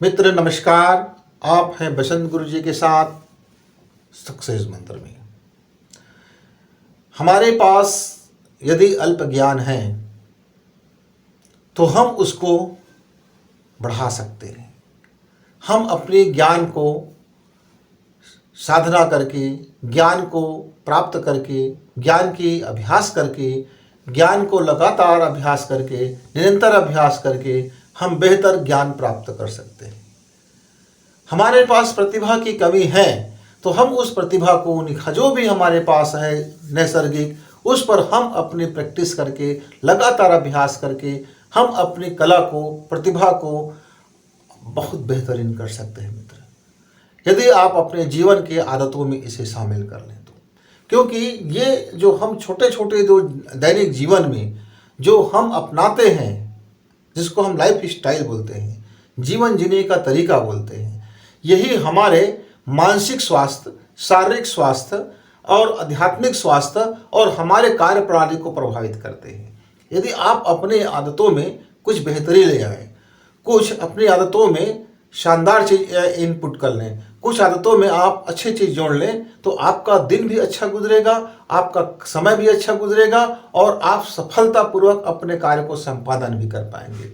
मित्र नमस्कार। आप हैं बसंत गुरु जी के साथ सक्सेस मंत्र में। हमारे पास यदि अल्प ज्ञान है तो हम उसको बढ़ा सकते हैं। हम अपने ज्ञान को साधना करके, ज्ञान को प्राप्त करके, ज्ञान की अभ्यास करके, ज्ञान को लगातार अभ्यास करके, निरंतर अभ्यास करके हम बेहतर ज्ञान प्राप्त कर सकते हैं। हमारे पास प्रतिभा की कमी है तो हम उस प्रतिभा को, जो भी हमारे पास है नैसर्गिक, उस पर हम अपनी प्रैक्टिस करके, लगातार अभ्यास करके हम अपनी कला को, प्रतिभा को बहुत बेहतरीन कर सकते हैं मित्र, यदि आप अपने जीवन की आदतों में इसे शामिल कर लें तो। क्योंकि ये जो हम छोटे छोटे जो दैनिक जीवन में जो हम अपनाते हैं, जिसको हम लाइफ स्टाइल बोलते हैं, जीवन जीने का तरीका बोलते हैं, यही हमारे मानसिक स्वास्थ्य, शारीरिक स्वास्थ्य और आध्यात्मिक स्वास्थ्य और हमारे कार्य प्रणाली को प्रभावित करते हैं। यदि आप अपने आदतों में कुछ बेहतरी ले आएँ, कुछ अपनी आदतों में शानदार चीज़ इनपुट कर लें, कुछ आदतों में आप अच्छी चीज़ जोड़ लें, तो आपका दिन भी अच्छा गुजरेगा, आपका समय भी अच्छा गुजरेगा और आप सफलतापूर्वक अपने कार्य को संपादन भी कर पाएंगे।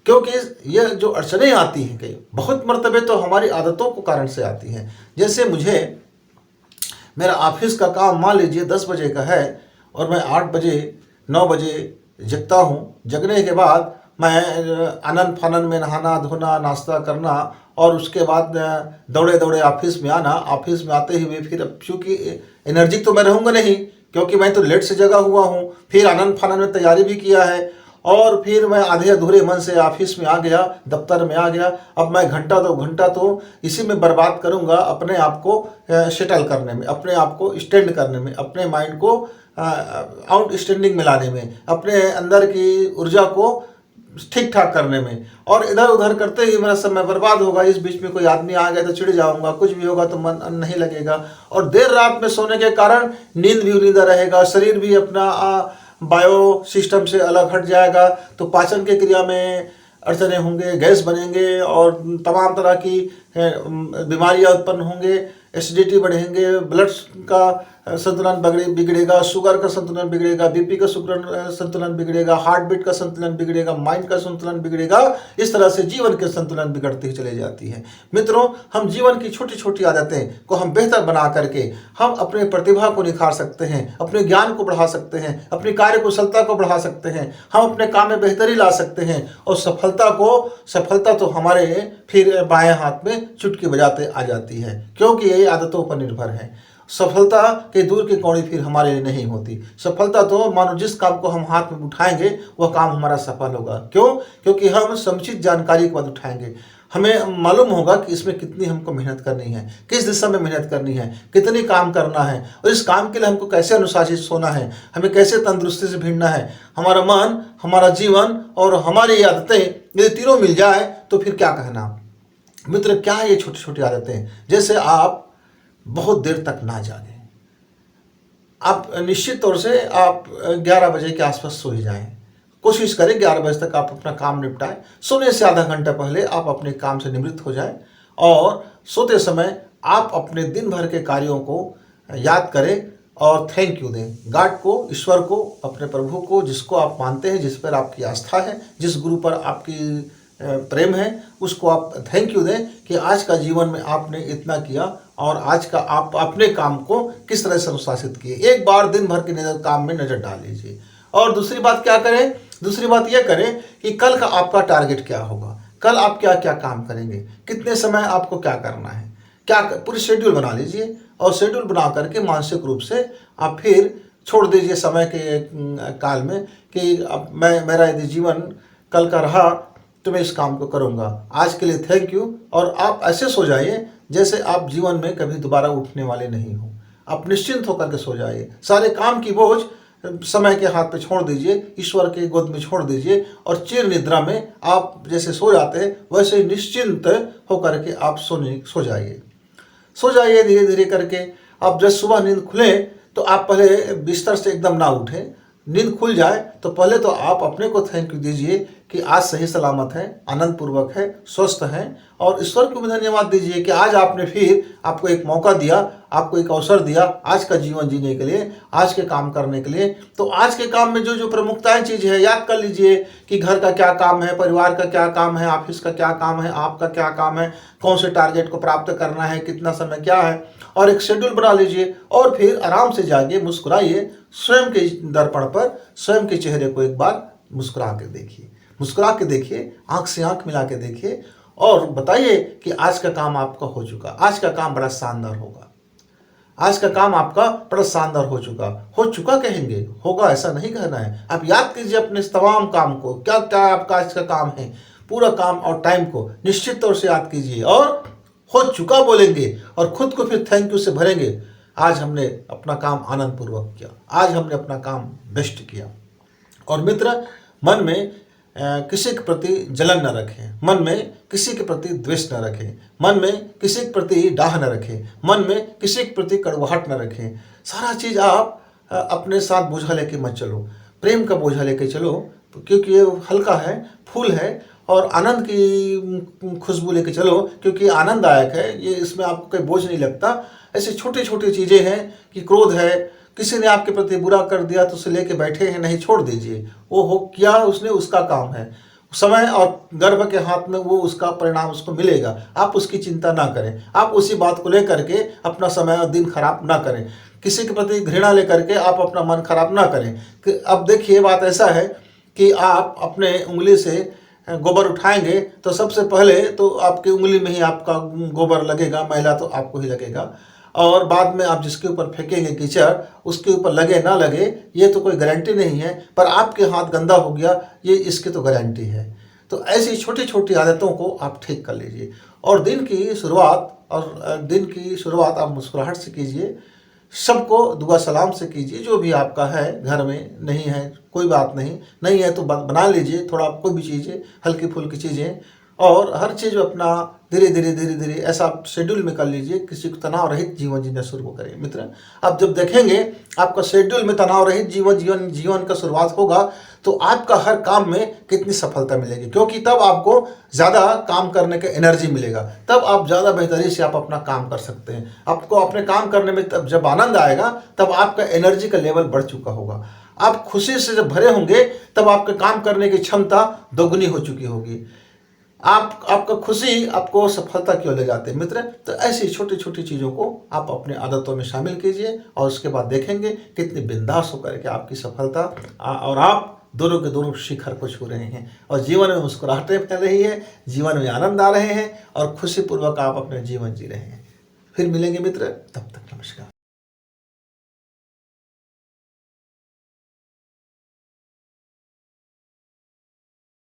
क्योंकि ये जो अड़चनें आती हैं, कई बहुत मर्तबे तो हमारी आदतों के कारण से आती हैं। जैसे मुझे मेरा ऑफिस का काम मान लीजिए 10 बजे का है और मैं 8 बजे 9 बजे जगता हूँ। जगने के बाद मैं आनन फानन में नहाना धोना, नाश्ता करना और उसके बाद दौड़े दौड़े ऑफिस में आना। ऑफिस में आते हुए फिर अब चूँकि एनर्जी तो मैं रहूँगा नहीं, क्योंकि मैं तो लेट से जगा हुआ हूँ। फिर आनन फानन में तैयारी भी किया है और फिर मैं आधे अधूरे मन से ऑफिस में आ गया, दफ्तर में आ गया। अब मैं घंटा 2 घंटा तो इसी में बर्बाद करूंगा, अपने आप को सेटल करने में, अपने आप को स्टैंड करने में, अपने माइंड को आउट स्टैंडिंग में लाने में, अपने अंदर की ऊर्जा को ठीक ठाक करने में, और इधर उधर करते ही मेरा समय बर्बाद होगा। इस बीच में कोई आदमी आ गया तो चिढ़ जाऊंगा, कुछ भी होगा तो मन नहीं लगेगा और देर रात में सोने के कारण नींद भी उनीदा रहेगा, शरीर भी अपना बायो सिस्टम से अलग हट जाएगा, तो पाचन की क्रिया में अड़चने होंगे, गैस बनेंगे और तमाम तरह की बीमारियां उत्पन्न होंगे, एसिडिटी बढ़ेंगे, ब्लड का संतुलन बिगड़ेगा, शुगर का संतुलन बिगड़ेगा, बीपी का संतुलन बिगड़ेगा, हार्ट बीट का संतुलन बिगड़ेगा, माइंड का संतुलन बिगड़ेगा। इस तरह से जीवन के संतुलन बिगड़ती चले जाती है। मित्रों, हम जीवन की छोटी छोटी आदतें को हम बेहतर बना करके हम अपने प्रतिभा को निखार सकते हैं, अपने ज्ञान को बढ़ा सकते हैं, अपनी कार्य कुशलता को बढ़ा सकते हैं, हम अपने काम में बेहतरी ला सकते हैं और सफलता तो हमारे फिर बाएं हाथ में चुटकी बजाते आ जाती है, क्योंकि ये आदतों पर निर्भर है। सफलता के दूर की कौड़ी फिर हमारे लिए नहीं होती। सफलता तो मानो जिस काम को हम हाथ में उठाएंगे वह काम हमारा सफल होगा। क्यों? क्योंकि हम समुचित जानकारी के बाद उठाएंगे। हमें मालूम होगा कि इसमें कितनी हमको मेहनत करनी है, किस दिशा में मेहनत करनी है, कितनी काम करना है और इस काम के लिए हमको कैसे अनुशासित होना है, हमें कैसे तंदुरुस्ती से भिड़ना है। हमारा मन, हमारा जीवन और हमारी आदतें यदि तीनों मिल जाए तो फिर क्या कहना। मित्र, क्या है ये छोटी छोटी आदतें? जैसे आप बहुत देर तक ना जागें। आप निश्चित तौर से आप 11 बजे के आसपास सो ही जाएं। कोशिश करें 11 बजे तक आप अपना काम निपटाएं। सोने से आधा घंटा पहले आप अपने काम से निवृत्त हो जाएं और सोते समय आप अपने दिन भर के कार्यों को याद करें और थैंक यू दें गॉड को, ईश्वर को, अपने प्रभु को, जिसको आप मानते हैं, जिस पर आपकी आस्था है, जिस गुरु पर आपकी प्रेम है, उसको आप थैंक यू दें कि आज का जीवन में आपने इतना किया और आज का आप अपने काम को किस तरह से अनुशासित किए। एक बार दिन भर के काम में नज़र डाल लीजिए। और दूसरी बात क्या करें? दूसरी बात यह करें कि कल का आपका टारगेट क्या होगा, कल आप क्या क्या काम करेंगे, कितने समय आपको क्या करना है, क्या पूरी शेड्यूल बना लीजिए और शेड्यूल बना करके मानसिक रूप से आप फिर छोड़ दीजिए समय के काल में कि अब मेरा यदि जीवन कल का रहा तो मैं इस काम को करूँगा, आज के लिए थैंक यू। और आप ऐसे सो जाइए जैसे आप जीवन में कभी दोबारा उठने वाले नहीं हो। आप निश्चिंत होकर के सो जाइए, सारे काम की बोझ समय के हाथ पे छोड़ दीजिए, ईश्वर के गोद में छोड़ दीजिए और चिर निद्रा में आप जैसे सो जाते हैं वैसे निश्चिंत होकर के आप सो जाइए धीरे धीरे करके। आप जब सुबह नींद खुले तो आप पहले बिस्तर से एकदम ना उठें, नींद खुल जाए तो पहले तो आप अपने को थैंक यू दीजिए कि आज सही सलामत है, आनंद पूर्वक है, स्वस्थ हैं, और ईश्वर को भी धन्यवाद दीजिए कि आज आपने फिर आपको एक मौका दिया, आपको एक अवसर दिया आज का जीवन जीने के लिए, आज के काम करने के लिए। तो आज के काम में जो जो प्रमुखताएं चीज़ है याद कर लीजिए कि घर का क्या काम है, परिवार का क्या काम है, ऑफिस का क्या काम है, आपका क्या काम है, कौन से टारगेट को प्राप्त करना है, कितना समय क्या है, और एक शेड्यूल बना लीजिए। और फिर आराम से जाइए, मुस्कुराइए, स्वयं के दर्पण पर स्वयं के चेहरे को एक बार मुस्कुरा के देखिए, मुस्कुरा के देखिए, आंख से आंख मिला के देखिए और बताइए कि आज का काम आपका हो चुका, आज का काम बड़ा शानदार होगा, आज का काम आपका बड़ा शानदार हो चुका कहेंगे, होगा ऐसा नहीं कहना है। आप याद कीजिए अपने इस तमाम काम को, क्या क्या आपका आज का काम है, पूरा काम और टाइम को निश्चित तौर से याद कीजिए और हो चुका बोलेंगे और खुद को फिर थैंक यू से भरेंगे। आज हमने अपना काम आनंद पूर्वक किया, आज हमने अपना काम बेस्ट किया। और मित्र, मन में किसी के प्रति जलन न रखें, मन में किसी के प्रति द्वेष न रखें, मन में किसी के प्रति डाह न रखें, मन में किसी के प्रति कड़वाहट न रखें। सारा चीज़ आप अपने साथ बोझा लेके मत चलो, प्रेम का बोझा लेके चलो, क्योंकि ये हल्का है, फूल है, और आनंद की खुशबू लेके चलो क्योंकि आनंददायक है ये, इसमें आपको कोई बोझ नहीं लगता। ऐसी छोटी छोटी चीज़ें हैं कि क्रोध है, किसी ने आपके प्रति बुरा कर दिया तो उसे लेके बैठे हैं, नहीं, छोड़ दीजिए, वो हो किया उसने, उसका काम है, समय और गर्भ के हाथ में वो उसका परिणाम उसको मिलेगा, आप उसकी चिंता ना करें, आप उसी बात को लेकर के अपना समय और दिन खराब ना करें, किसी के प्रति घृणा लेकर के आप अपना मन खराब ना करें। अब देखिए बात ऐसा है कि आप अपने उंगली से गोबर उठाएंगे तो सबसे पहले तो आपकी उंगली में ही आपका गोबर लगेगा, मैला तो आपको ही लगेगा, और बाद में आप जिसके ऊपर फेंकेंगे कीचड़ उसके ऊपर लगे ना लगे ये तो कोई गारंटी नहीं है, पर आपके हाथ गंदा हो गया ये इसकी तो गारंटी है। तो ऐसी छोटी छोटी आदतों को आप ठीक कर लीजिए और दिन की शुरुआत आप मुस्कुराहट से कीजिए, सबको दुआ सलाम से कीजिए। जो भी आपका है, घर में नहीं है कोई बात नहीं है तो बना लीजिए थोड़ा, कोई भी चीज़ें हल्की फुल्की चीज़ें, और हर चीज़ अपना धीरे धीरे ऐसा शेड्यूल में कर लीजिए, किसी को तनाव रहित जीवन जीना शुरू करें। मित्र, अब जब देखेंगे आपका शेड्यूल में तनाव रहित जीवन का शुरुआत होगा तो आपका हर काम में कितनी सफलता मिलेगी, क्योंकि तब आपको ज़्यादा काम करने का एनर्जी मिलेगा, तब आप ज़्यादा बेहतरी से आप अपना काम कर सकते हैं। आपको अपने काम करने में तब जब आनंद आएगा तब आपका एनर्जी का लेवल बढ़ चुका होगा, आप खुशी से जब भरे होंगे तब आपके काम करने की क्षमता दोगुनी हो चुकी होगी। आपका खुशी आपको सफलता क्यों ले जाते हैं मित्र। तो ऐसी छोटी छोटी चीज़ों को आप अपने आदतों में शामिल कीजिए और उसके बाद देखेंगे कितनी बिंदास होकर के आपकी सफलता और आप दोनों के दोनों शिखर को छू रहे हैं और जीवन में मुस्कुराहटें फैल रही है, जीवन में आनंद आ रहे हैं और खुशीपूर्वक आप अपने जीवन जी रहे हैं। फिर मिलेंगे मित्र, तब तक